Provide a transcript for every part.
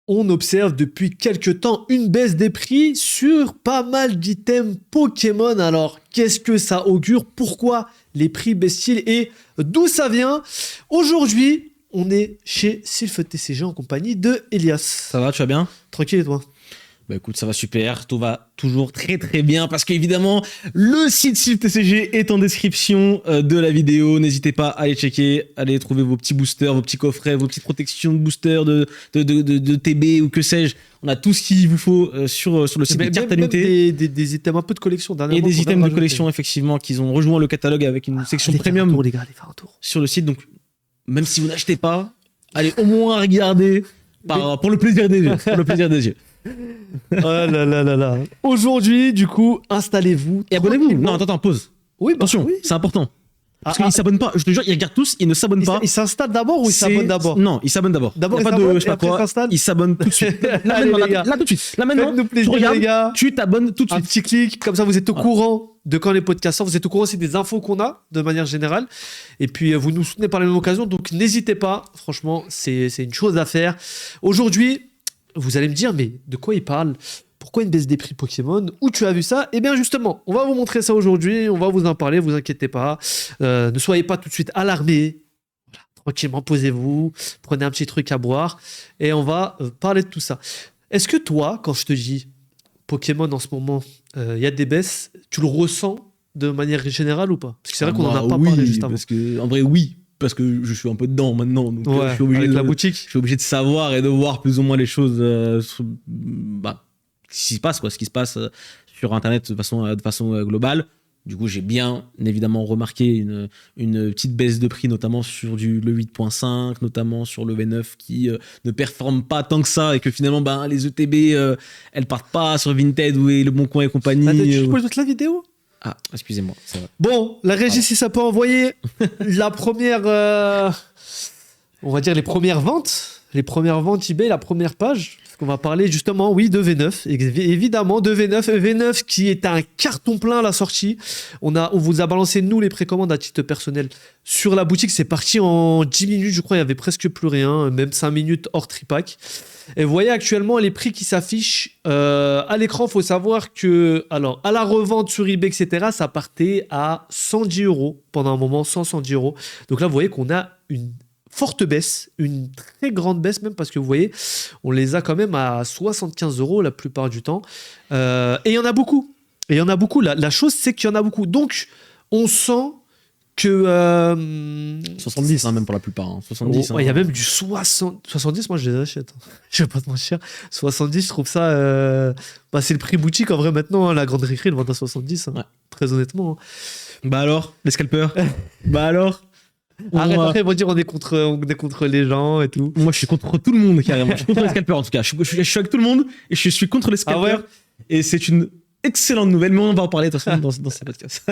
on observe depuis quelques temps une baisse des prix sur pas mal d'items Pokémon. Alors, qu'est-ce que ça augure? Pourquoi les prix baissent-ils et d'où ça vient? Aujourd'hui, on est chez Sylph TCG en compagnie de Elias. Ça va, tu vas bien? Tranquille et toi? Bah écoute, ça va super, tout va toujours très très bien parce qu'évidemment, le site Sylph TCG est en description de la vidéo. N'hésitez pas à aller checker, allez trouver vos petits boosters, vos petits coffrets, vos petites protections de boosters, de TB ou que sais-je. On a tout ce qu'il vous faut sur le site des cartes à l'unité. Des items un peu de collection dernièrement. Et des items de collection, effectivement, qu'ils ont rejoint le catalogue avec une section premium les gars, allez faire un tour sur le site. Donc, même si vous n'achetez pas, allez au moins regarder pour le plaisir des yeux. Pour le plaisir des yeux. Oh là là là là. Aujourd'hui, du coup, installez-vous. Et abonnez-vous. Non, attends, pause. Oui, attention, oui. c'est important. Parce qu'ils s'abonnent pas. Je te jure, ils regardent tous, ils ne s'abonnent pas. Ils s'installent d'abord ou ils s'abonnent d'abord? Non, ils s'abonnent d'abord. D'abord, il n'y a pas de je sais pas quoi. Ils s'abonnent tout de suite. Là, tout de suite. Là maintenant, tu regardes, tu t'abonnes tout de suite. Un petit clic, comme ça vous êtes au courant de quand les podcasts sortent, vous êtes au courant aussi des infos qu'on a de manière générale. Et puis vous nous soutenez par la même occasion, donc n'hésitez pas. Franchement, c'est une chose à faire. Aujourd'hui, vous allez me dire, mais de quoi il parle? Pourquoi une baisse des prix Pokémon? Où tu as vu ça? Eh bien justement, on va vous montrer ça aujourd'hui, on va vous en parler, vous inquiétez pas. Ne soyez pas tout de suite alarmés. Voilà, tranquillement, posez-vous, prenez un petit truc à boire et on va parler de tout ça. Est-ce que toi, quand je te dis Pokémon en ce moment, il y a des baisses, tu le ressens de manière générale ou pas? Parce que c'est vrai qu'on en a pas parlé juste avant. Parce que, en vrai, oui. Parce que je suis un peu dedans maintenant. Donc, ouais, je suis obligé avec la boutique. Je suis obligé de savoir et de voir plus ou moins les choses. Ce qui se passe, quoi. Ce qui se passe sur Internet de façon globale. Du coup, j'ai bien évidemment remarqué une petite baisse de prix, notamment sur le 8.5, notamment sur le V9 qui ne performe pas tant que ça et que finalement, les ETB, elles partent pas sur Vinted ou Le Bon Coin et compagnie. Tu peux mettre la vidéo? Ah, excusez-moi. Ça va. Bon, la régie, si ça peut envoyer la première... on va dire les premières ventes eBay, la première page. Parce qu'on va parler justement, oui, de V9. Évidemment, de V9. V9 qui est un carton plein à la sortie. On vous a balancé, nous, les précommandes à titre personnel sur la boutique. C'est parti en 10 minutes, je crois. Il y avait presque plus rien. Même 5 minutes hors tripack. Et vous voyez actuellement les prix qui s'affichent à l'écran. Il faut savoir que, alors, à la revente sur eBay, etc., ça partait à 110 € pendant un moment, 110 €. Donc là, vous voyez qu'on a une forte baisse, une très grande baisse même, parce que vous voyez, on les a quand même à 75 € la plupart du temps. Et il y en a beaucoup. La chose, c'est qu'il y en a beaucoup. Donc, on sent que... 70 même pour la plupart. 70. Il y a même du 70, moi je les achète. Je vais pas te mentir. 70, je trouve ça... c'est le prix boutique en vrai maintenant. La grande récré, le vend à 70. Ouais. Très honnêtement. Bah alors, les scalpers. Bah alors. Arrête, après ils vont dire on est contre les gens et tout. Moi je suis contre tout le monde carrément. Je suis contre les scalpers en tout cas. Je suis avec tout le monde et je suis contre les scalpers. Ah ouais. Et c'est une excellente nouvelle, mais on va en parler de toute façon dans ces podcasts.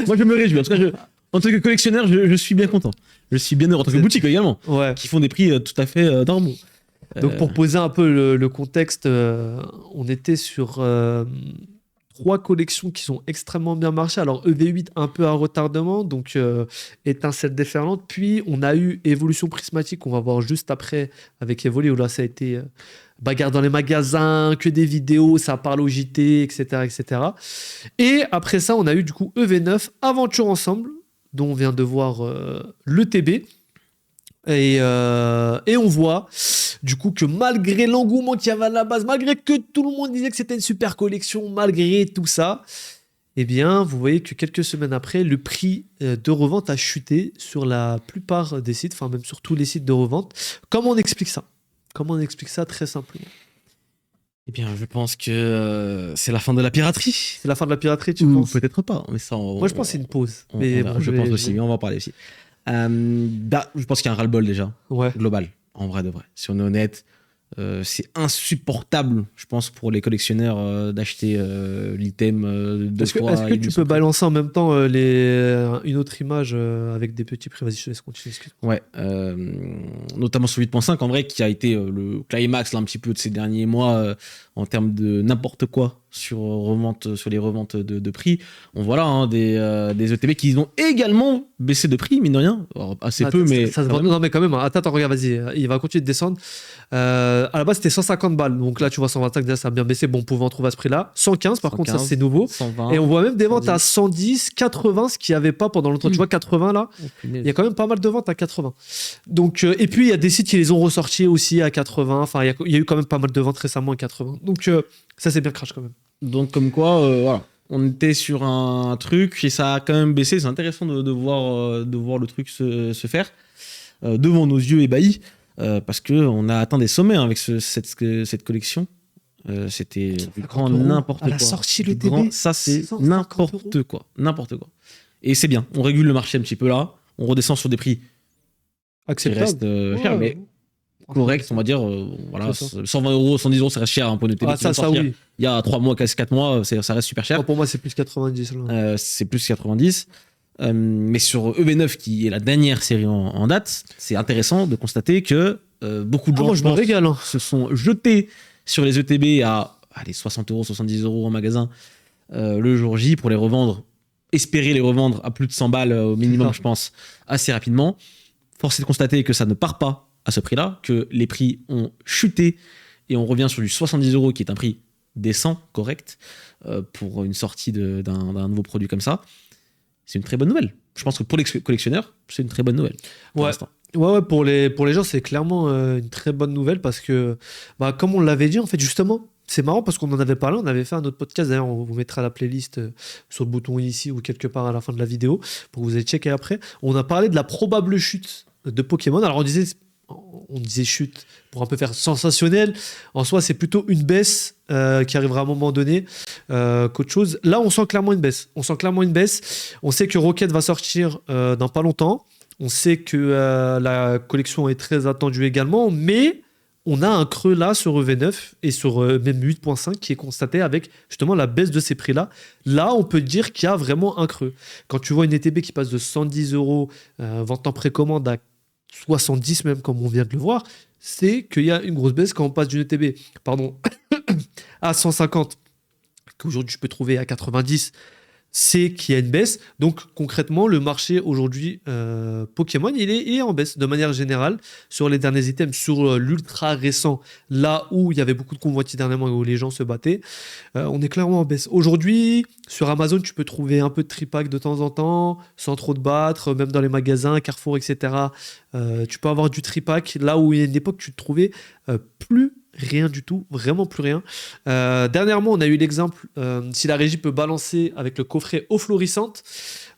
Moi je me réjouis. En tout cas, en tant que collectionneur, je suis bien content. Je suis bien heureux. En tant que boutique également. Ouais. Qui font des prix tout à fait normaux. Donc pour poser un peu le contexte, on était sur 3 collections qui sont extrêmement bien marchées. Alors EV8 un peu à retardement, donc étincelle déferlante. Puis on a eu Évolution Prismatique, qu'on va voir juste après avec Evoli, où là ça a été bagarre dans les magasins, que des vidéos, ça parle au JT, etc., etc. Et après ça, on a eu du coup EV9, Aventure Ensemble, dont on vient de voir le TB. Et on voit du coup que malgré l'engouement qu'il y avait à la base, malgré que tout le monde disait que c'était une super collection, malgré tout ça, eh bien, vous voyez que quelques semaines après, le prix de revente a chuté sur la plupart des sites, enfin même sur tous les sites de revente. Comment on explique ça? Comment on explique ça très simplement? Eh bien, je pense que c'est la fin de la piraterie. C'est la fin de la piraterie, tu penses? Peut-être pas, mais ça... Moi, je pense que c'est une pause. Je pense aussi, mais on va en parler aussi. Je pense qu'il y a un ras-le-bol déjà, global, en vrai de vrai. Si on est honnête, c'est insupportable, je pense, pour les collectionneurs d'acheter l'item deux fois. Est-ce que tu peux balancer en même temps une autre image avec des petits prix? Vas-y, je te laisse continuer. Ouais, notamment sur 8.5, en vrai, qui a été le climax là, un petit peu de ces derniers mois en termes de n'importe quoi sur les reventes de prix, on voit là hein, des ETB qui ont également baissé de prix, mine de rien. Alors, assez peu, mais. Ça se vend. Non, mais quand même, attends, regarde, vas-y. Il va continuer de descendre. À la base, c'était 150 balles. Donc là, tu vois, 125, déjà, ça a bien baissé. Bon, on pouvait en trouver à ce prix-là. 115, par contre, ça, c'est nouveau. 120, et on voit même des ventes 110. à 110, 80, ce qu'il n'y avait pas pendant longtemps. Tu vois, 80 là, il y a quand même pas mal de ventes à 80. Donc, et puis, il y a des sites qui les ont ressortis aussi à 80. Enfin, il y a eu quand même pas mal de ventes récemment à 80. Donc, ça, c'est bien crash quand même. Donc, comme quoi, voilà. On était sur un truc et ça a quand même baissé. C'est intéressant de voir le truc se faire devant nos yeux ébahis parce qu'on a atteint des sommets hein, avec cette collection. C'était du grand n'importe quoi. À la sortie, le TB, ça, c'est n'importe quoi. N'importe quoi. Et c'est bien. On régule le marché un petit peu là. On redescend sur des prix qui restent chers, mais correct, on va dire. Voilà, 120 euros, 110 euros, ça reste cher hein, pour une TB. Ça, oui. Il y a 3 mois, 4 mois, ça reste super cher. Pour moi, c'est plus 90. Là. C'est plus 90. Mais sur EV9, qui est la dernière série en date, c'est intéressant de constater que beaucoup de gens moi, je me régale, hein. se sont jetés sur les ETB à allez, 60 euros, 70 euros en magasin le jour J pour les revendre, espérer les revendre à plus de 100 balles au minimum, je pense, assez rapidement. Force est de constater que ça ne part pas à ce prix-là, que les prix ont chuté et on revient sur du 70 euros qui est un prix décent, correct, pour une sortie d'un nouveau produit comme ça. C'est une très bonne nouvelle. Je pense que pour les collectionneurs, c'est une très bonne nouvelle pour l'instant. Ouais, pour les gens, c'est clairement une très bonne nouvelle parce que, comme on l'avait dit, en fait, justement, c'est marrant parce qu'on en avait parlé, on avait fait un autre podcast, d'ailleurs, on vous mettra la playlist sur le bouton ici ou quelque part à la fin de la vidéo pour que vous ayez checké après. On a parlé de la probable chute de Pokémon. Alors, on disait chute pour un peu faire sensationnel. En soi, c'est plutôt une baisse qui arrivera à un moment donné qu'autre chose. Là, on sent clairement une baisse. On sait que Rocket va sortir dans pas longtemps. On sait que la collection est très attendue également, mais on a un creux là sur EV9 et sur même 8.5 qui est constaté avec justement la baisse de ces prix-là. Là, on peut dire qu'il y a vraiment un creux. Quand tu vois une ETB qui passe de 110 euros, vente en précommande à 70 même, comme on vient de le voir, c'est qu'il y a une grosse baisse quand on passe d'une ETB à 150, qu'aujourd'hui je peux trouver à 90, c'est qu'il y a une baisse. Donc concrètement, le marché aujourd'hui Pokémon, il est en baisse de manière générale sur les derniers items, sur l'ultra récent, là où il y avait beaucoup de convoitises dernièrement et où les gens se battaient. On est clairement en baisse. Aujourd'hui, sur Amazon, tu peux trouver un peu de tripack de temps en temps, sans trop te battre, même dans les magasins, Carrefour, etc. Tu peux avoir du tripack, là où il y a une époque, tu te trouvais plus rien du tout, vraiment plus rien. Dernièrement, on a eu l'exemple, si la régie peut balancer avec le coffret eau fluorescente.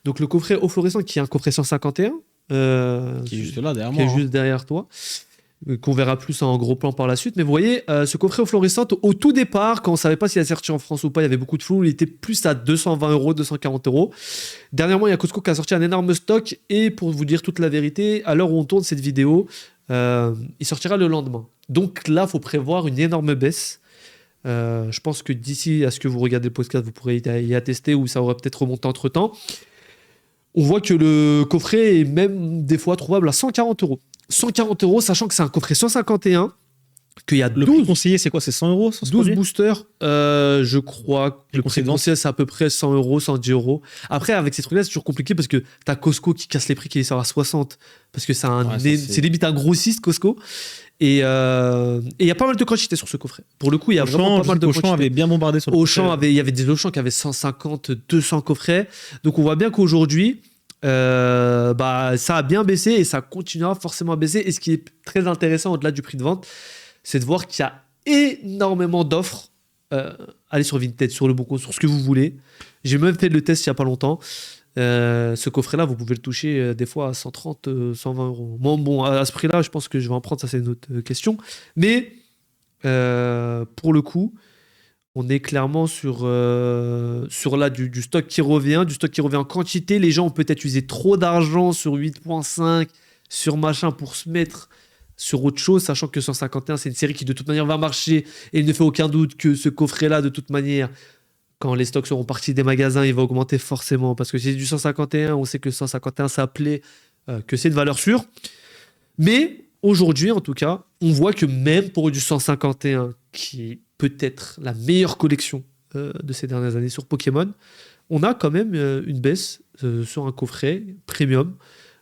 Donc le coffret eau fluorescente qui est un coffret 151. Qui est juste là, derrière moi. Qui est juste derrière toi. Qu'on verra plus en gros plan par la suite. Mais vous voyez, ce coffret eau fluorescente, au tout départ, quand on ne savait pas s'il allait sortir en France ou pas, il y avait beaucoup de flou, il était plus à 220 euros, 240 euros. Dernièrement, il y a Costco qui a sorti un énorme stock. Et pour vous dire toute la vérité, à l'heure où on tourne cette vidéo, il sortira le lendemain. Donc là, il faut prévoir une énorme baisse. Je pense que d'ici à ce que vous regardez le podcast, vous pourrez y attester ou ça aurait peut-être remonté entre-temps. On voit que le coffret est même des fois trouvable à 140 euros. 140 euros, sachant que c'est un coffret 151, qu'il y a 12... Le prix conseillé, c'est quoi? C'est 100 euros 12 boosters, je crois. Le prix conseillé, c'est à peu près 100 euros, 110 euros. Après, avec ces trucs-là, c'est toujours compliqué parce que t'as Costco qui casse les prix, qui les sort à 60, parce que c'est limite un grossiste, Costco. Et il y a pas mal de quantité sur ce coffret. Pour le coup, il y a vraiment pas mal de quantité. Auchan avait bien bombardé sur le Auchan il y avait des Auchan qui avaient 150, 200 coffrets. Donc on voit bien qu'aujourd'hui, ça a bien baissé et ça continuera forcément à baisser. Et ce qui est très intéressant au-delà du prix de vente, c'est de voir qu'il y a énormément d'offres. Allez sur Vinted, sur le Bon Coin, sur ce que vous voulez. J'ai même fait le test il n'y a pas longtemps. Ce coffret-là, vous pouvez le toucher des fois à 130, 120 euros. Bon, à ce prix-là, je pense que je vais en prendre, ça c'est une autre question. Mais pour le coup, on est clairement sur là, du stock qui revient, en quantité. Les gens ont peut-être usé trop d'argent sur 8.5, sur machin pour se mettre sur autre chose, sachant que 151, c'est une série qui de toute manière va marcher et il ne fait aucun doute que ce coffret-là, de toute manière, quand les stocks seront partis des magasins, il va augmenter forcément. Parce que c'est du 151, on sait que 151, ça plaît, que c'est une valeur sûre. Mais aujourd'hui, en tout cas, on voit que même pour du 151, qui est peut-être la meilleure collection de ces dernières années sur Pokémon, on a quand même une baisse sur un coffret premium.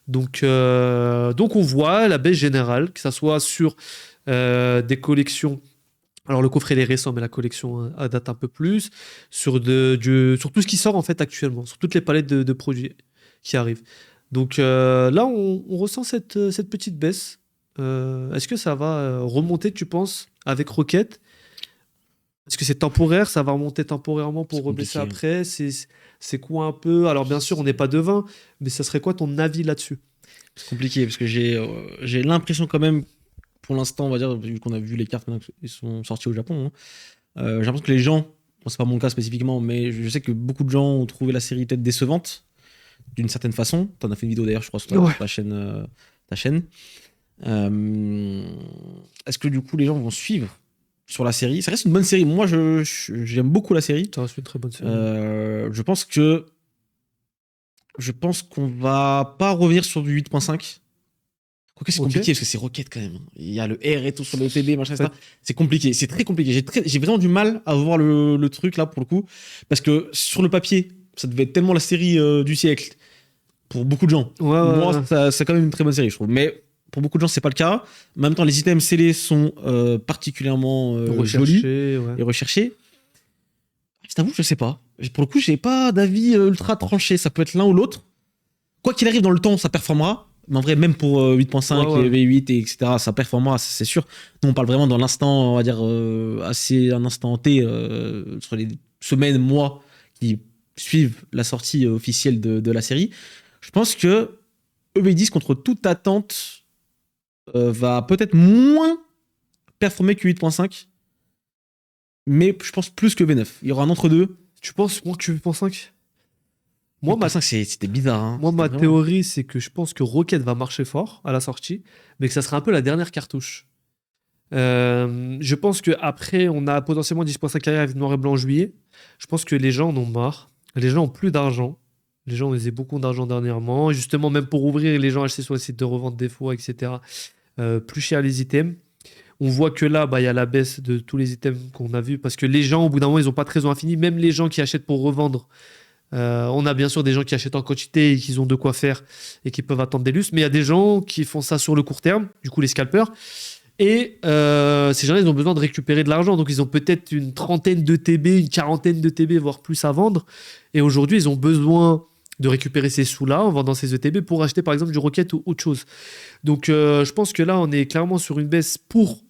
Donc on voit la baisse générale, que ça soit sur des collections. Alors le coffret il est récent, mais la collection date un peu plus sur sur tout ce qui sort en fait actuellement, sur toutes les palettes de produits qui arrivent. Donc là, on ressent cette petite baisse. Est-ce que ça va remonter, tu penses, avec Rocket? Est-ce que c'est temporaire? Ça va remonter temporairement pour C'est rebaisser compliqué. après? C'est quoi un peu? Alors bien sûr, on n'est pas devin, mais ça serait quoi ton avis là-dessus? C'est compliqué parce que j'ai l'impression quand même, pour l'instant, on va dire, vu qu'on a vu les cartes maintenant qui sont sorties au Japon, hein, j'ai l'impression que les gens, bon, c'est pas mon cas spécifiquement, mais je sais que beaucoup de gens ont trouvé la série peut-être décevante d'une certaine façon. T'en as fait une vidéo d'ailleurs, je crois, sur Ouais. ta chaîne. Ta chaîne. Est-ce que du coup les gens vont suivre sur la série? Ça reste une bonne série. Moi, j'aime beaucoup la série. Ça reste une très bonne série. Je pense qu'on va pas revenir sur du 8.5. Quoique c'est Ok. compliqué parce que c'est Rocket quand même. Il y a le R et tout sur le TB, machin, En fait, etc. C'est compliqué, c'est très compliqué. J'ai vraiment du mal à voir le truc là pour le coup. Parce que sur le papier, ça devait être tellement la série du siècle pour beaucoup de gens. ouais, ouais, Moi, ouais. c'est quand même une très bonne série, je trouve. Mais pour beaucoup de gens, c'est pas le cas. En même temps, les items scellés sont particulièrement jolis Recherché, ouais. et recherchés. Je t'avoue, je sais pas. Pour le coup, j'ai pas d'avis ultra tranché. Ça peut être l'un ou l'autre. Quoi qu'il arrive dans le temps, ça performera. Mais en vrai, même pour 8.5 Ouais, et ouais. V8 et etc., ça performera, c'est sûr. Nous, on parle vraiment dans l'instant, on va dire, assez un instant T, sur les semaines, mois qui suivent la sortie officielle de la série. Je pense que EV10, contre toute attente, va peut-être moins performer que 8.5, mais je pense plus que V9. Il y aura un entre-deux. Tu penses moins que tu penses 5? Moi, ma 8.5, c'était bizarre. Hein. Moi, C'était ma vraiment... théorie, c'est que je pense que Rocket va marcher fort à la sortie, mais que ça sera un peu la dernière cartouche. Je pense qu'après, on a potentiellement 10.5 carrière avec Noir et Blanc en juillet. Je pense que les gens en ont marre. Les gens ont plus d'argent. Les gens ont usé beaucoup d'argent dernièrement. Justement, même pour ouvrir, les gens achetaient sur les sites de revente des fois, etc. Plus cher les items. On voit que là, bah, il y a la baisse de tous les items qu'on a vus parce que les gens, au bout d'un moment, ils n'ont pas de raison infinie. Même les gens qui achètent pour revendre, on a bien sûr des gens qui achètent en quantité et qui ont de quoi faire et qui peuvent attendre des lustres, mais il y a des gens qui font ça sur le court terme, du coup les scalpers. Et ces gens-là, ils ont besoin de récupérer de l'argent. Donc, ils ont peut-être une trentaine de TB, une quarantaine de TB, voire plus à vendre. Et aujourd'hui, ils ont besoin de récupérer ces sous-là en vendant ces ETB pour acheter, par exemple, du Rocket ou autre chose. Donc, je pense que là, on est clairement sur une baisse pour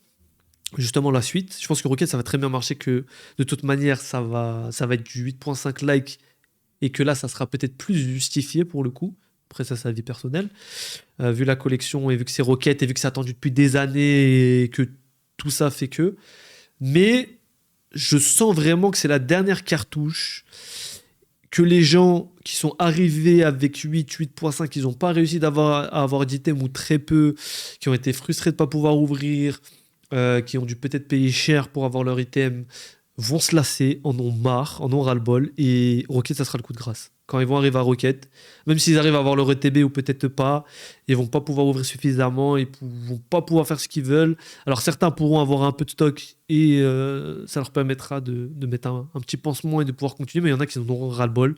justement la suite. Je pense que Rocket, ça va très bien marcher, que de toute manière, ça va être du 8.5 like et que là, ça sera peut-être plus justifié pour le coup. Après, ça, c'est sa vie personnelle. Vu la collection et vu que c'est Rocket et vu que c'est attendu depuis des années et que tout ça fait que. Mais je sens vraiment que c'est la dernière cartouche, que les gens qui sont arrivés avec 8.5, ils n'ont pas réussi à avoir d'items ou très peu, qui ont été frustrés de ne pas pouvoir ouvrir, qui ont dû peut-être payer cher pour avoir leur item, vont se lasser, en ont marre, en ont ras-le-bol, et Rocket, ça sera le coup de grâce. Quand ils vont arriver à Rocket, même s'ils arrivent à avoir leur ETB ou peut-être pas, ils vont pas pouvoir ouvrir suffisamment, ils vont pas pouvoir faire ce qu'ils veulent. Alors certains pourront avoir un peu de stock et ça leur permettra de mettre un petit pansement et de pouvoir continuer, mais il y en a qui en auront ras-le-bol,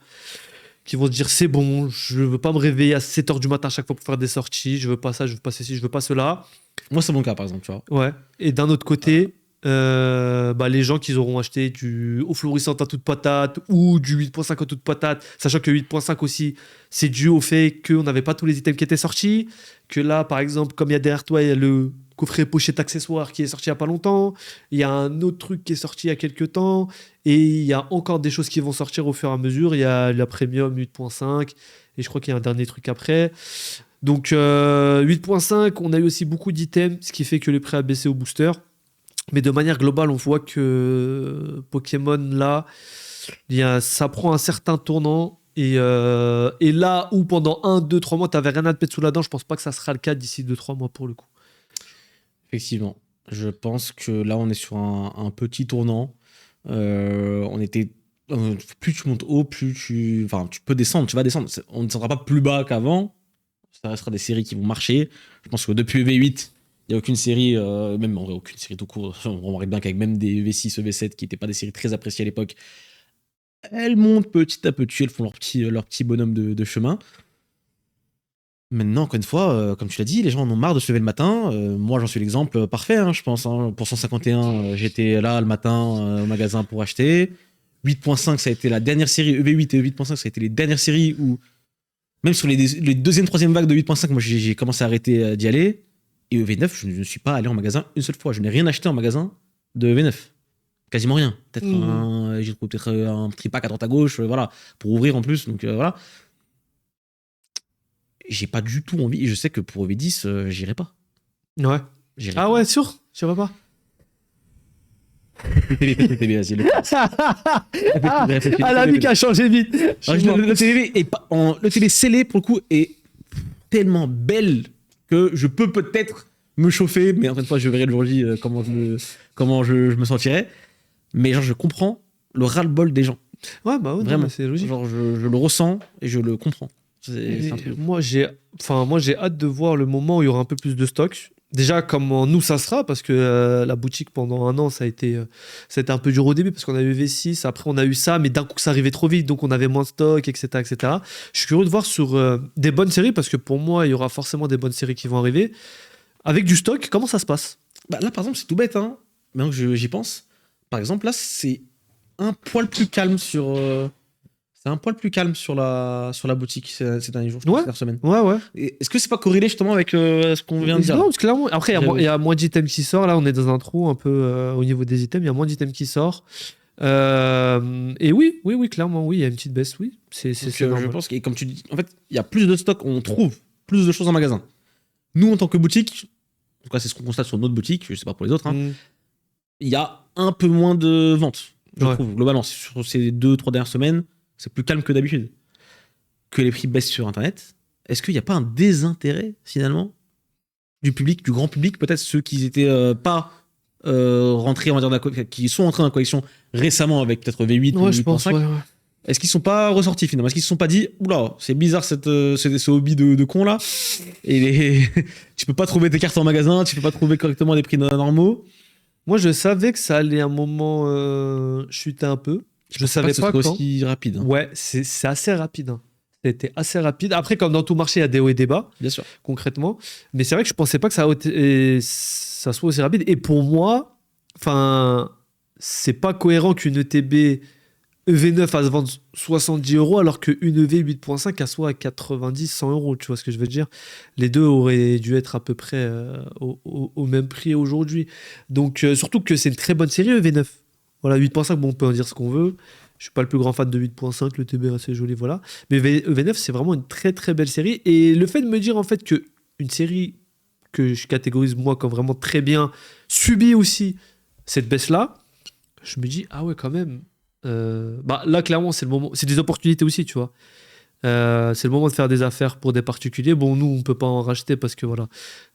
qui vont se dire c'est bon, je veux pas me réveiller à 7h du matin à chaque fois pour faire des sorties, je veux pas ça, je veux pas ceci, je veux pas cela. Moi, c'est mon cas, par exemple, tu vois. Ouais. Et d'un autre côté, bah, les gens qui auront acheté du eau florissante à toute patate ou du 8.5 à toute patate, sachant que 8.5 aussi, c'est dû au fait qu'on n'avait pas tous les items qui étaient sortis, que là, par exemple, comme il y a derrière toi, il y a le coffret pochette accessoire qui est sorti il n'y a pas longtemps, il y a un autre truc qui est sorti il y a quelques temps, et il y a encore des choses qui vont sortir au fur et à mesure. Il y a la Premium 8.5, et je crois qu'il y a un dernier truc après. Donc 8.5, on a eu aussi beaucoup d'items, ce qui fait que le prix a baissé au booster. Mais de manière globale, on voit que Pokémon, là, ça prend un certain tournant. Et là où pendant 1, 2, 3 mois, tu n'avais rien à te mettre sous la dent, je pense pas que ça sera le cas d'ici 2, 3 mois pour le coup. Effectivement. Je pense que là, on est sur un petit tournant. On était. Plus tu montes haut, plus tu. Enfin, tu peux descendre, tu vas descendre. On ne descendra pas plus bas qu'avant. Ça restera des séries qui vont marcher. Je pense que depuis V8, Il n'y a aucune série, même en vrai, aucune série tout court. On remarque bien qu'avec même des EV6, EV7 qui n'étaient pas des séries très appréciées à l'époque, elles montent petit à petit, elles font leur petit bonhomme de chemin. Maintenant, encore une fois, comme tu l'as dit, les gens en ont marre de se lever le matin. Moi, j'en suis l'exemple parfait, hein, je pense. Hein. Pour 151, j'étais là le matin au magasin pour acheter. 8.5, ça a été la dernière série. EV8 et 8.5, ça a été les dernières séries où, même sur les deuxième, troisième vagues de 8.5, moi, j'ai commencé à arrêter d'y aller. Et EV9, je ne suis pas allé en magasin une seule fois. Je n'ai rien acheté en magasin de EV9. Quasiment rien. Peut-être j'ai trouvé peut-être un petit pack à droite à gauche, voilà, pour ouvrir en plus. Donc voilà. J'ai pas du tout envie. Et je sais que pour EV10, j'irai pas. Ouais. J'irai Ah pas. ouais, sûr? Je sais pas. Ah, la vie qui a changé vite. Le TVV est pas le télé scellé pour le coup est tellement belle que je peux peut-être me chauffer, mais encore une fois je verrai le jour J comment je me sentirai. Mais genre je comprends le ras-le-bol des gens. Ouais, bah ouais, Vraiment, non, c'est logique. Genre je le ressens et je le comprends. C'est un truc. Moi, j'ai hâte de voir le moment où il y aura un peu plus de stock. Déjà, comment nous ça sera, parce que la boutique pendant un an, ça a été un peu dur au début, parce qu'on a eu V6, après on a eu ça, mais d'un coup ça arrivait trop vite, donc on avait moins de stock, etc. etc. Je suis curieux de voir sur des bonnes séries, parce que pour moi, il y aura forcément des bonnes séries qui vont arriver. Avec du stock, comment ça se passe? Bah là par exemple c'est tout bête, hein. Maintenant que j'y pense, par exemple là c'est un poil plus calme sur. C'est un poil plus calme sur la boutique ces derniers jours, ces dernières semaines. Ouais. Est-ce que c'est pas corrélé justement avec ce qu'on vient de dire? Non, parce que clairement, après, il y a moins d'items qui sortent. Là, on est dans un trou un peu au niveau des items. Il y a moins d'items qui sortent. Et oui, clairement, oui, il y a une petite baisse, oui. C'est je pense que, comme tu dis, en fait, il y a plus de stock, on trouve plus de choses en magasin. Nous, en tant que boutique, en tout cas, c'est ce qu'on constate sur notre boutique, je sais pas pour les autres, hein, il y a un peu moins de ventes, je trouve, globalement. Sur ces 2-3 dernières semaines, c'est plus calme que d'habitude. Que les prix baissent sur Internet. Est-ce qu'il n'y a pas un désintérêt, finalement, du public, du grand public, peut-être ceux qui n'étaient pas rentrés, on va dire, qui sont entrés dans la collection récemment avec peut-être V8 ou 8.5. Je pense, ouais. Est-ce qu'ils ne sont pas ressortis, finalement? Est-ce qu'ils ne se sont pas dit, oula, c'est bizarre ce hobby de con, là, et tu peux pas trouver tes cartes en magasin, tu peux pas trouver correctement des prix normaux? Moi, je savais que ça allait un moment chuter un peu. Je savais pas quand. C'est aussi rapide. Hein. Ouais, c'est assez rapide. Hein. C'était assez rapide. Après, comme dans tout marché, il y a des hauts et des bas. Bien sûr. Concrètement. Mais c'est vrai que je pensais pas que ça soit aussi rapide. Et pour moi, c'est pas cohérent qu'une ETB EV9 à se vendre 70 € alors qu'une EV 8.5 elle soit à 90, 100 €. Tu vois ce que je veux dire? Les deux auraient dû être à peu près au même prix aujourd'hui. Donc, surtout que c'est une très bonne série EV9. Voilà, 8.5, bon, on peut en dire ce qu'on veut. Je suis pas le plus grand fan de 8.5, le TB est assez joli, voilà. Mais EV9, c'est vraiment une très très belle série. Et le fait de me dire en fait que une série que je catégorise moi comme vraiment très bien subit aussi cette baisse-là, je me dis, ah ouais, quand même. Là, clairement, c'est le moment. C'est des opportunités aussi, tu vois. C'est le moment de faire des affaires pour des particuliers. Bon, nous, on peut pas en racheter parce que voilà,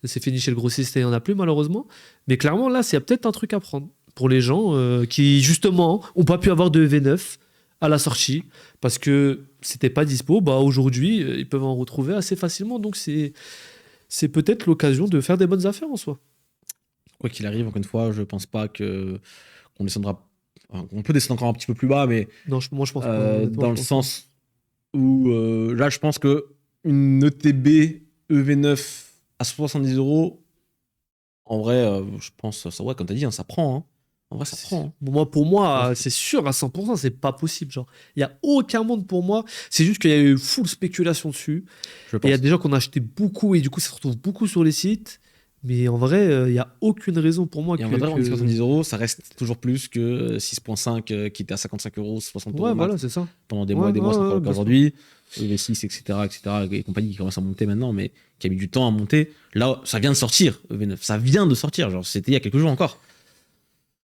c'est fini chez le grossiste et il n'y en a plus, malheureusement. Mais clairement, là, il y a peut-être un truc à prendre pour les gens qui, justement, ont pas pu avoir de EV9 à la sortie parce que c'était pas dispo. Aujourd'hui, ils peuvent en retrouver assez facilement. Donc, c'est peut-être l'occasion de faire des bonnes affaires en soi. Quoi qu'il arrive, encore une fois, je pense pas qu'on descendra. On peut descendre encore un petit peu plus bas, mais non, moi, je pense pas, dans le sens où là, je pense que une ETB EV9 à 70 €, en vrai, je pense, ça, ouais, comme tu as dit, hein, ça prend. Hein. En vrai, ça prend. Hein. Pour moi, c'est sûr à 100%, c'est pas possible. Genre, il y a aucun monde pour moi. C'est juste qu'il y a eu full spéculation dessus. Et il y a des gens qui ont acheté beaucoup et du coup, ça se retrouve beaucoup sur les sites. Mais en vrai, il n'y a aucune raison pour moi et en vrai, 70 €, ça reste toujours plus que 6.5 qui était à 55 €, 60 €. Ouais, voilà, c'est ça. Pendant des mois et des mois, c'est encore aujourd'hui. Les 6, etc., et compagnie qui commencent à monter maintenant, mais qui a mis du temps à monter. Là, ça vient de sortir, V9. Ça vient de sortir. Genre, c'était il y a quelques jours encore.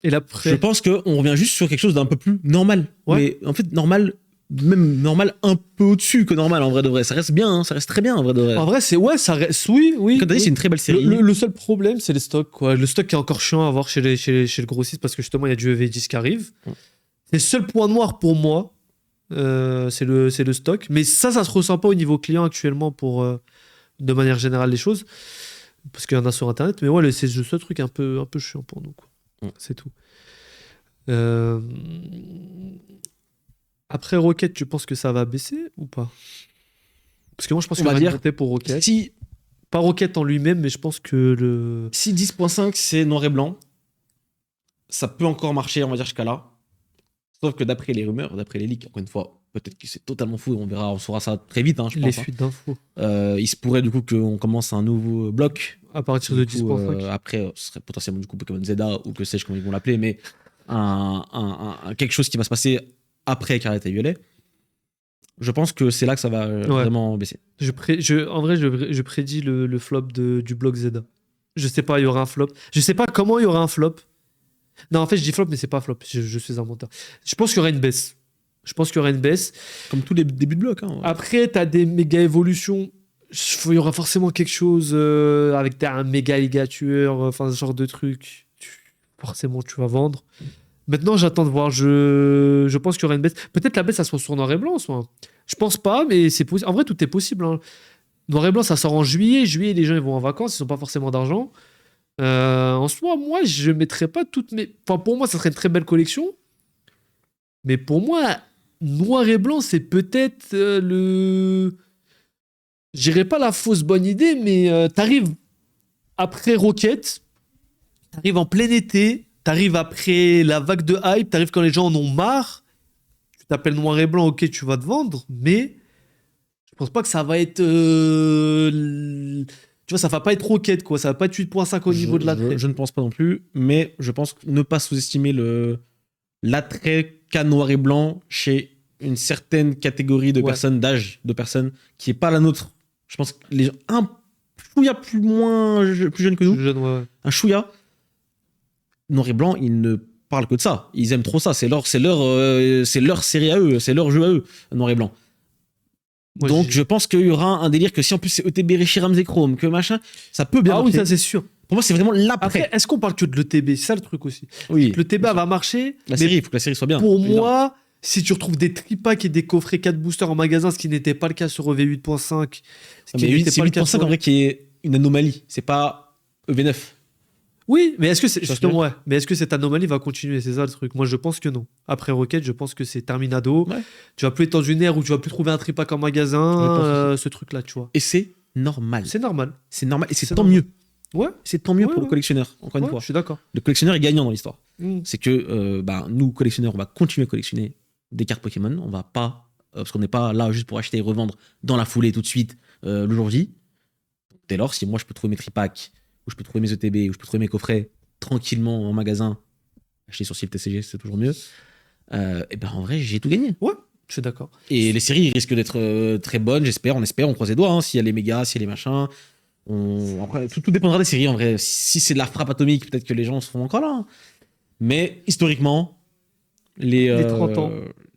Et là, je pense qu'on revient juste sur quelque chose d'un peu plus normal. Ouais. Mais en fait, normal, même normal un peu au-dessus que normal en vrai de vrai. Ça reste bien, hein, ça reste très bien en vrai de vrai. En vrai, ça reste, oui. Comme t'as dit, c'est une très belle série. Le seul problème, c'est les stocks, quoi. Le stock qui est encore chiant à avoir chez le grossiste parce que justement, il y a du EV10 qui arrive. C'est le seul point noir pour moi, c'est le stock. Mais ça se ressent pas au niveau client actuellement pour, de manière générale, les choses. Parce qu'il y en a sur Internet. Mais ouais, c'est juste ce truc un peu chiant pour nous, quoi. C'est tout. Euh, Après Rocket, tu penses que ça va baisser ou pas? Parce que moi, je pense On qu'il y va aura une dire, montée pour Rocket. si, Pas Rocket en lui-même, mais je pense que le. si 10.5 c'est noir et blanc, ça peut encore marcher, on va dire, jusqu'à là. Sauf que d'après les rumeurs, d'après les leaks, encore une fois, peut-être que c'est totalement fou, on verra, on saura ça très vite, hein, je Les pense. Hein. fuites d'infos. Il se pourrait du coup qu'on commence un nouveau bloc. À partir Du de coup, 10.5. après, ce serait potentiellement du coup Pokémon Zeta ou que sais-je comment ils vont l'appeler, mais quelque chose qui va se passer après Scarlet et Violet. Je pense que c'est là que ça va Ouais. vraiment baisser. En vrai, je prédis le flop du blog Zeda. Je sais pas, il y aura un flop. Je sais pas comment il y aura un flop. Non, en fait, je dis flop, mais c'est pas flop. Je suis un menteur. Je pense qu'il y aura une baisse. Je pense qu'il y aura une baisse. Comme tous les débuts de bloc. Hein. Après, t'as des méga évolutions. Il y aura forcément quelque chose avec un méga ligature, enfin ce genre de truc. Forcément, tu vas vendre. Maintenant, j'attends de voir. Je pense qu'il y aura une baisse. Peut-être la baisse, ça soit sur noir et blanc, soit. Je pense pas, mais c'est possible. En vrai, tout est possible. Hein. Noir et blanc, ça sort en juillet. Juillet, les gens ils vont en vacances, ils n'ont pas forcément d'argent. En soi, moi, je mettrais pas toutes mes. Enfin, pour moi, ça serait une très belle collection. Mais pour moi, noir et blanc, c'est peut-être le. Je dirais pas la fausse bonne idée, mais t'arrives après Rocket, t'arrives en plein été, t'arrives après la vague de hype, t'arrives quand les gens en ont marre. Tu t'appelles noir et blanc, ok, tu vas te vendre, mais je pense pas que ça va être. Tu vois, ça va pas être Rocket, quoi. Ça va pas être 8.5 au niveau de l'attrait. Je ne pense pas non plus, mais je pense ne pas sous-estimer l'attrait qu'a noir et blanc chez une certaine catégorie de personnes, d'âge, de personnes qui n'est pas la nôtre. Je pense que les gens, un chouïa plus jeune que nous, Plus jeune, ouais. un chouïa, noir et blanc, ils ne parlent que de ça. Ils aiment trop ça. C'est leur série à eux, c'est leur jeu à eux, noir et blanc. Moi, donc je pense qu'il y aura un délire que si en plus c'est ETB, Reshiram, Chrome, que machin, ça peut bien marcher. Oui, ça c'est sûr. Pour moi, c'est vraiment l'après. Après, est-ce qu'on parle que de l'ETB? C'est ça le truc aussi. Oui. L'ETB va marcher. La série, il faut que la série soit bien. Pour moi, si tu retrouves des tripacks et des coffrets 4 boosters en magasin, ce qui n'était pas le cas sur EV8.5. C'est 8.5 en vrai qui est une anomalie. C'est pas EV9. Oui, mais est-ce que c'est justement ouais. Mais est-ce que cette anomalie va continuer? C'est ça le truc. Moi, je pense que non. Après Rocket, je pense que c'est terminado. Ouais. Tu vas plus être dans une ère où tu vas plus trouver un tripack en magasin, ce truc-là, tu vois. Et c'est normal. C'est normal. C'est normal et c'est tant mieux. Ouais. C'est tant mieux pour le collectionneur. Encore une fois, je suis d'accord. Le collectionneur est gagnant dans l'histoire. C'est que nous collectionneurs, on va continuer à collectionner des cartes Pokémon. On va pas parce qu'on n'est pas là juste pour acheter et revendre dans la foulée tout de suite le jour J. Dès lors, si moi je peux trouver mes tripacks, ou je peux trouver mes ETB, ou je peux trouver mes coffrets tranquillement en magasin, acheter sur site TCG, c'est toujours mieux. Et ben en vrai, j'ai tout gagné. Ouais, je suis d'accord. Et les séries risquent d'être très bonnes, j'espère, on croise les doigts. Hein, s'il y a les mégas, s'il y a les machins. Après, tout dépendra des séries en vrai. Si c'est de la frappe atomique, peut-être que les gens seront encore là. Hein. Mais historiquement, les 30 ans.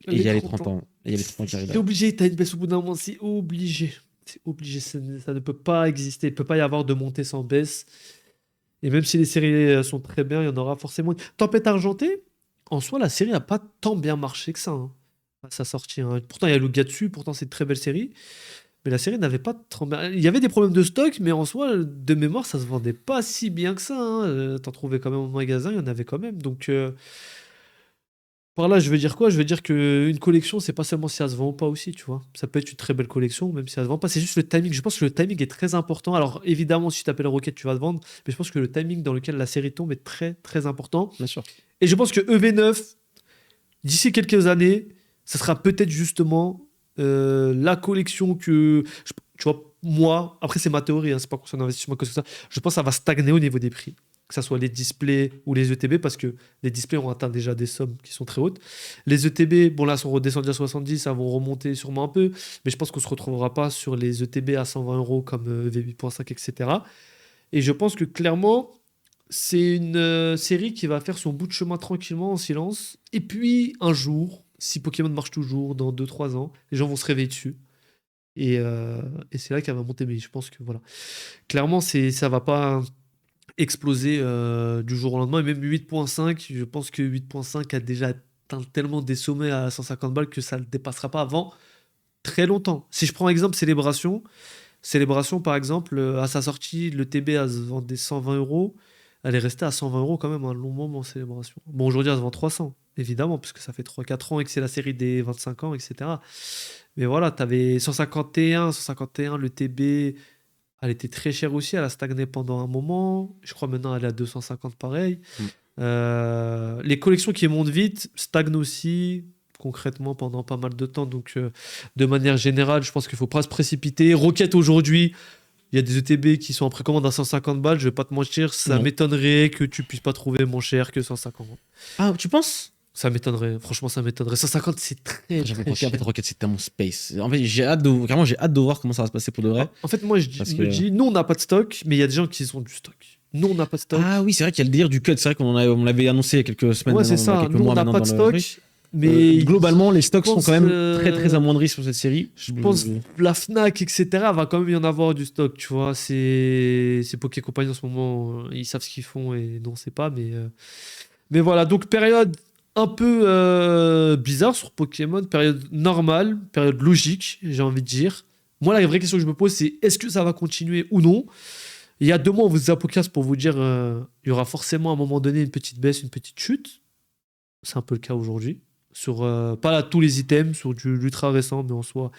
Il y a les 30 ans. Il y a les 30 ans qui arrivent. C'est obligé, t'as une baisse au bout d'un moment, c'est obligé. C'est obligé, ça ne peut pas exister. Il ne peut pas y avoir de montée sans baisse. Et même si les séries sont très bien, il y en aura forcément. Tempête argentée, en soi, la série n'a pas tant bien marché que ça. Hein, à sa sortie. Hein. Pourtant, il y a Luga dessus, pourtant, c'est une très belle série. Mais la série n'avait pas trop bien. Il y avait des problèmes de stock, mais en soi, de mémoire, ça se vendait pas si bien que ça. Hein. T'en trouvais quand même au magasin, il y en avait quand même. Donc. Par là, je veux dire quoi? Je veux dire qu'une collection, c'est pas seulement si elle se vend ou pas aussi, tu vois. Ça peut être une très belle collection, même si elle se vend pas. C'est juste le timing. Je pense que le timing est très important. Alors, évidemment, si tu t'appelles Rocket, tu vas te vendre. Mais je pense que le timing dans lequel la série tombe est très, très important. Bien sûr. Et je pense que EV9, d'ici quelques années, ça sera peut-être justement la collection que. Tu vois, moi, après, c'est ma théorie, hein, c'est pas concernant l'investissement que ça. Je pense que ça va stagner au niveau des prix. Que ce soit les displays ou les ETB, parce que les displays ont atteint déjà des sommes qui sont très hautes. Les ETB, bon là, sont redescendus à 70, ça vont remonter sûrement un peu, mais je pense qu'on ne se retrouvera pas sur les ETB à 120 € comme V8.5, etc. Et je pense que clairement, c'est une série qui va faire son bout de chemin tranquillement, en silence. Et puis, un jour, si Pokémon marche toujours, dans 2-3 ans, les gens vont se réveiller dessus. Et c'est là qu'elle va monter. Mais je pense que voilà. Clairement, ça va pas exploser du jour au lendemain. Et même 8.5, je pense que 8.5 a déjà atteint tellement des sommets à 150 balles que ça ne le dépassera pas avant très longtemps. Si je prends exemple Célébration Célébration, par exemple, à sa sortie, le TB elle se vendait 120 euros. Elle est restée à 120 euros quand même un long moment, Célébration. Bon, aujourd'hui, elle se vend 300, évidemment, puisque ça fait 3-4 ans et que c'est la série des 25 ans, etc. Mais voilà, t'avais 151, le TB, elle était très chère aussi, elle a stagné pendant un moment. Je crois maintenant elle est à 250 pareil. Mm. Les collections qui montent vite stagnent aussi concrètement pendant pas mal de temps. Donc de manière générale, je pense qu'il faut pas se précipiter. Rocket aujourd'hui, il y a des ETB qui sont en précommande à 150 balles, je vais pas te mentir, ça Non. m'étonnerait que tu puisses pas trouver moins cher que 150. Ah, tu penses? Ça m'étonnerait, franchement ça m'étonnerait. 150 c'est très, J'avoue, très en cher. fait, Rocket, c'est tellement space. En fait, vraiment, j'ai hâte de voir comment ça va se passer pour de vrai. En fait, moi, Parce me que- dis, nous, on n'a pas de stock, mais il y a des gens qui ont du stock. Nous, on n'a pas de stock. Ah oui, c'est vrai qu'il y a le délire du cut. C'est vrai on l'avait annoncé il y a quelques semaines. ouais, c'est maintenant, ça. quelques Nous, on mois n'a maintenant pas de dans le stock, truc. mais Globalement, les stocks sont pense, quand même très très amoindris sur cette série. je pense la Fnac, etc., va quand même y en avoir du stock, tu vois. C'est Poké Company en ce moment, ils savent ce qu'ils font et non, c'est pas, mais voilà. Donc, période un peu bizarre sur Pokémon, période normale, période logique, j'ai envie de dire. Moi, la vraie question que je me pose, c'est est-ce que ça va continuer ou non? Il y a 2 mois, on vous faisait un podcast pour vous dire il y aura forcément à un moment donné une petite baisse, une petite chute. C'est un peu le cas aujourd'hui. Sur, pas là, tous les items, sur du l'ultra récent, mais en soi,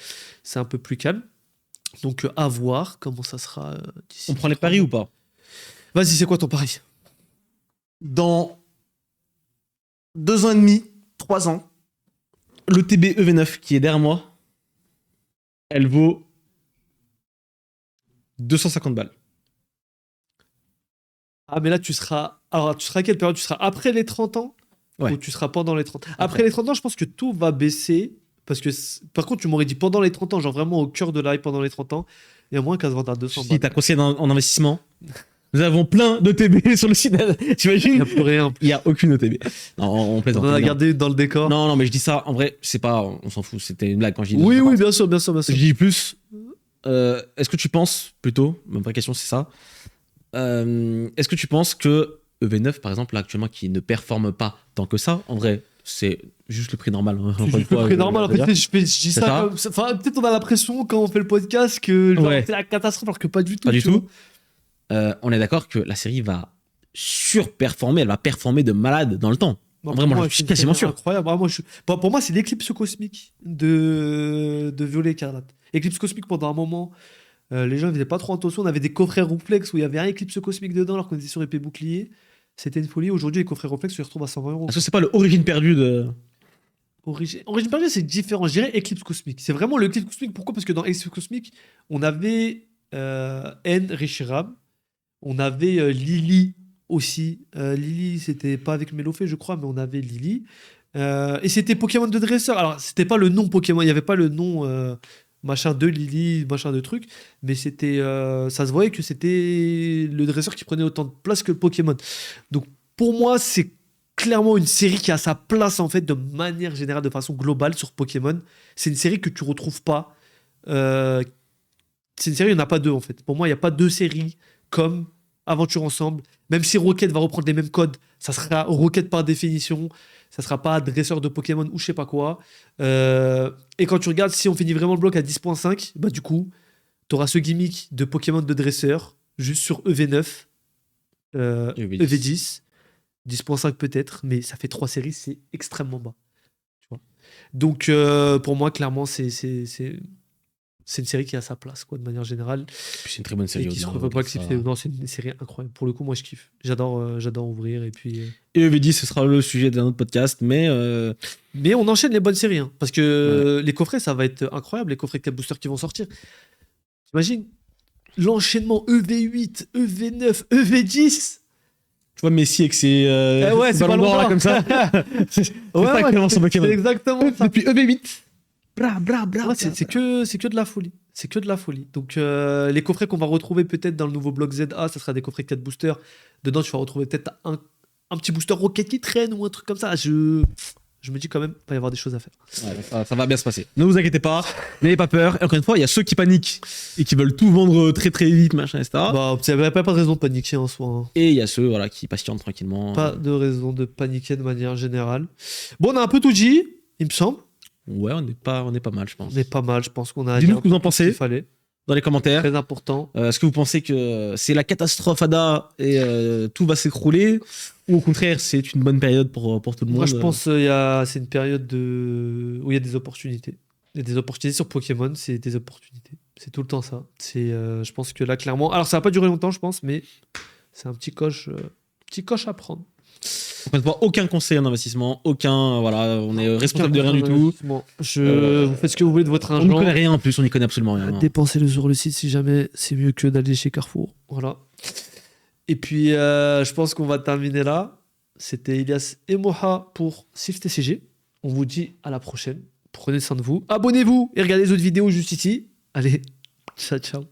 c'est un peu plus calme. Donc, à voir comment ça sera d'ici. On prend les paris ou pas? Vas-y, c'est quoi ton pari? Dans 2 ans et demi, 3 ans, le TB EV9 qui est derrière moi, elle vaut 250 balles. Ah, mais là, tu seras. Alors, tu seras à quelle période? Tu seras après les 30 ans? Ouais. Ou tu seras pendant les 30 ans? Après Après. les 30 ans, je pense que tout va baisser. Parce que, par contre, tu m'aurais dit pendant les 30 ans, genre vraiment au cœur de la hype pendant les 30 ans, il y a moins qu'à se vendre à 200 Si balles. t'as conseillé en investissement, nous avons plein de TB sur le site. Il n'y T'imagines? a plus rien. Il n'y a aucune OTB. Non, on On plaisante. en a évidemment. gardé dans le décor. Non, mais je dis ça, en vrai, c'est pas. On s'en fout, c'était une blague quand je dis. Oui, 250. oui, bien sûr, bien sûr, bien sûr. Je dis plus. Est-ce que tu penses, plutôt, ma vraie question c'est ça, est-ce que tu penses que EV9, par exemple, là, actuellement, qui ne performe pas tant que ça, en vrai, c'est juste le prix normal. Hein, C'est encore une juste le fois, prix je normal. En veux dire. fait, je dis C'est ça ça. comme. Enfin, peut-être on a l'impression quand on fait le podcast que genre, Ouais. c'est la catastrophe, alors que pas du tout. Pas du tu tout. vois. On est d'accord que la série va surperformer, elle va performer de malade dans le temps. Bon, En vrai, moi, pour je suis c'est quasiment sûr. incroyable. Ah, moi, pour moi, c'est l'éclipse cosmique de Violet Écarlate. Éclipse cosmique pendant un moment. Les gens ne faisaient pas trop attention. On avait des coffrets Rouplex où il y avait un éclipse cosmique dedans alors qu'on était sur épée bouclier. C'était une folie. Aujourd'hui, les coffrets Rouplex se retrouvent à 120 euros. Est-ce que c'est pas l'origine perdue de. Origine perdue, c'est différent. Je dirais Eclipse cosmique. C'est vraiment le Eclipse cosmique. Pourquoi? Parce que dans Eclipse cosmique, on avait N Reshiram, on avait Lily aussi. Lily, c'était pas avec Mélofée, je crois, mais on avait Lily. Et c'était Pokémon de dresseur. Alors, c'était pas le nom Pokémon, il n'y avait pas le nom machin de Lily, machin de truc, mais c'était, ça se voyait que c'était le dresseur qui prenait autant de place que le Pokémon. Donc, pour moi, c'est clairement une série qui a sa place en fait de manière générale, de façon globale sur Pokémon. C'est une série que tu retrouves pas. C'est une série, il n'y en a pas deux en fait. Pour moi, il n'y a pas deux séries comme Aventure Ensemble. Même si Rocket va reprendre les mêmes codes, ça sera Rocket par définition. Ça sera pas dresseur de Pokémon ou je sais pas quoi. Et quand tu regardes, si on finit vraiment le bloc à 10.5, bah du coup, tu auras ce gimmick de Pokémon de dresseur juste sur EV9, EV10, 10.5 peut-être, mais ça fait 3 séries, c'est extrêmement bas. Tu vois. Donc pour moi, clairement, c'est une série qui a sa place, quoi, de manière générale. C'est une très bonne série. Et qui se revoit pas accepter. Non, c'est une série incroyable. Pour le coup, moi, je kiffe. J'adore ouvrir. Et puis. Et EV10, ce sera le sujet d'un autre podcast, mais. Mais on enchaîne les bonnes séries, hein, parce que les coffrets, ça va être incroyable, les coffrets 4 boosters qui vont sortir. T'imagines l'enchaînement EV8, EV9, EV10. Tu vois Messi avec ses. Ouais, c'est ballons pas d'or, là, longtemps. comme ça. C'est ça qui commence son Pokémon. C'est exactement ça. Depuis EV8. Bra. Ouais, c'est que de la folie. C'est que de la folie. Donc, les coffrets qu'on va retrouver peut-être dans le nouveau bloc ZA, ça sera des coffrets 4 boosters. Dedans, tu vas retrouver peut-être un petit booster Rocket qui traîne ou un truc comme ça. Je me dis quand même, il va y avoir des choses à faire. Ouais, ça va bien se passer. Ne vous inquiétez pas, n'ayez pas peur. Et encore une fois, il y a ceux qui paniquent et qui veulent tout vendre très très vite, machin, etc. Bah, il n'y a pas de raison de paniquer en soi. Hein. Et il y a ceux voilà, qui patientent tranquillement. Pas de raison de paniquer de manière générale. Bon, on a un peu tout dit, il me semble. Ouais, on est pas mal, je pense. On est pas mal, je pense qu'on a. Dis-nous dit ce que vous en pensez. qu'il fallait. dans les commentaires. Très important. Est-ce que vous pensez que c'est la catastrophe ADA et tout va s'écrouler, ou au contraire c'est une bonne période pour tout le monde? Moi, je pense c'est une période où il y a des opportunités. Il y a des opportunités sur Pokémon, c'est des opportunités. C'est tout le temps ça. Je pense que là, clairement... Alors, ça va pas durer longtemps, je pense, mais c'est un petit coche à prendre. On ne pas aucun conseil en investissement, voilà, on est responsable de rien du tout. Vous faites ce que vous voulez de votre On argent. n'y connaît rien en plus, on n'y connaît absolument rien. Dépensez-le sur le site si jamais, c'est mieux que d'aller chez Carrefour. Voilà. Et puis, je pense qu'on va terminer là. C'était Ilias et Moha pour SIFTCG. On vous dit à la prochaine. Prenez soin de vous. Abonnez-vous et regardez les autres vidéos juste ici. Allez, ciao, ciao.